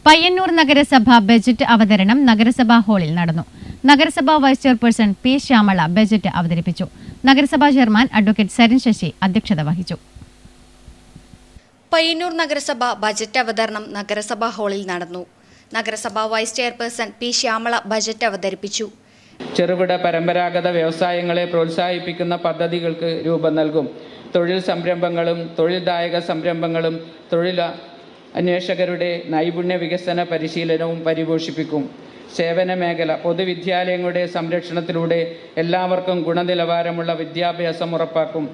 പയ്യന്നൂർ നഗരസഭ ബജറ്റ് അവതരണം നഗരസഭാ ഹാളിൽ നടന്നു. നഗരസഭാ vice chairperson P Shyamala budget അവതരിപ്പിച്ചു. നഗരസഭാ ചെയർമാൻ അഡ്വക്കേറ്റ് സരിൻ ശശി അധ്യക്ഷത വഹിച്ചു. പയ്യന്നൂർ നഗരസഭ ബജറ്റ് അവതരണം നഗരസഭാ ഹാളിൽ നടന്നു. നഗരസഭാ vice chairperson P Shyamala budget അവതരിപ്പിച്ചു. ചെറുകിട പരമ്പരാഗത വ്യവസായങ്ങളെ പ്രോത്സാഹിപ്പിക്കുന്ന പദ്ധതികൾക്ക് രൂപം നൽകും. തൊഴിൽ സംരംഭങ്ങളും തൊഴിൽദായക സംരംഭങ്ങളും തൊഴിൽ അന്വേഷകരുടെ നൈപുണ്യ വികസന പരിശീലനവും പരിപോഷിപ്പിക്കും. സേവന മേഖല പൊതുവിദ്യാലയങ്ങളുടെ സംരക്ഷണത്തിലൂടെ എല്ലാവർക്കും ഗുണനിലവാരമുള്ള വിദ്യാഭ്യാസം ഉറപ്പാക്കും.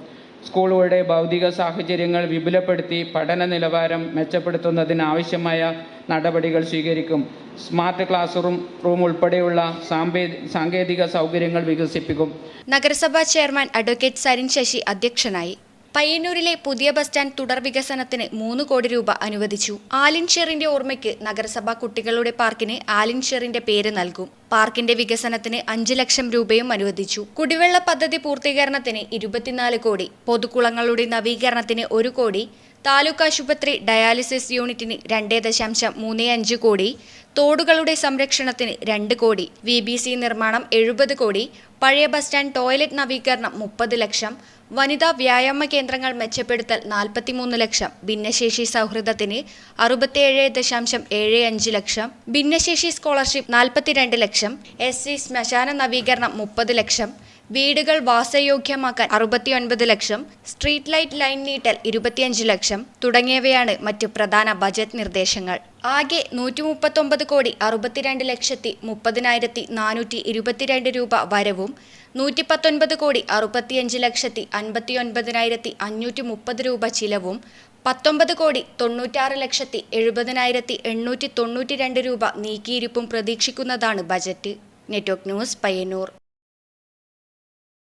സ്കൂളുകളുടെ ഭൗതിക സാഹചര്യങ്ങൾ വിപുലപ്പെടുത്തി പഠന നിലവാരം മെച്ചപ്പെടുത്തുന്നതിനാവശ്യമായ നടപടികൾ സ്വീകരിക്കും. സ്മാർട്ട് ക്ലാസ് റൂം ഉൾപ്പെടെയുള്ള സാങ്കേതിക സൗകര്യങ്ങൾ വികസിപ്പിക്കും. നഗരസഭാ ചെയർമാൻ അഡ്വക്കേറ്റ് സരിൻ ശശി അധ്യക്ഷനായി. പയ്യന്നൂരിലെ പുതിയ ബസ് സ്റ്റാൻഡ് തുടർ വികസനത്തിന് 3 കോടി രൂപ അനുവദിച്ചു. ആലിൻ ഷെറിന്റെ ഓർമ്മയ്ക്ക് നഗരസഭ കുട്ടികളുടെ പാർക്കിന് ആലിൻ ഷെറിന്റെ പേര് നൽകും. പാർക്കിന്റെ വികസനത്തിന് 5 ലക്ഷം രൂപയും അനുവദിച്ചു. കുടിവെള്ള പദ്ധതി പൂർത്തീകരണത്തിന് 24 കോടി, പൊതുകുളങ്ങളുടെ നവീകരണത്തിന് 1 കോടി, താലൂക്ക് ആശുപത്രി ഡയാലിസിസ് യൂണിറ്റിന് 2.35 കോടി, തോടുകളുടെ സംരക്ഷണത്തിന് 2 കോടി, VBC നിർമ്മാണം 70 കോടി, പഴയ ബസ് സ്റ്റാൻഡ് ടോയ്ലറ്റ് നവീകരണം 30 ലക്ഷം, വനിതാ വ്യായാമ കേന്ദ്രങ്ങൾ മെച്ചപ്പെടുത്തൽ 43 ലക്ഷം, ഭിന്നശേഷി സൗഹൃദത്തിന് 67.75 ലക്ഷം, ഭിന്നശേഷി സ്കോളർഷിപ്പ് 42 ലക്ഷം, SC ശ്മശാന നവീകരണം 30 ലക്ഷം, വീടുകൾ വാസയോഗ്യമാക്കാൻ 69 ലക്ഷം, സ്ട്രീറ്റ് ലൈറ്റ് ലൈൻ നീട്ടൽ 25 ലക്ഷം തുടങ്ങിയവയാണ് മറ്റു പ്രധാന ബജറ്റ് നിർദ്ദേശങ്ങൾ. ആകെ 139 കോടി 62,30,422 രൂപ വരവും 119 കോടി 65,59,530 രൂപ ചിലവും 19 കോടി 96,70,892 രൂപ നീക്കിയിരിപ്പും പ്രതീക്ഷിക്കുന്നതാണ് ബജറ്റ്. Network news, Payyanur.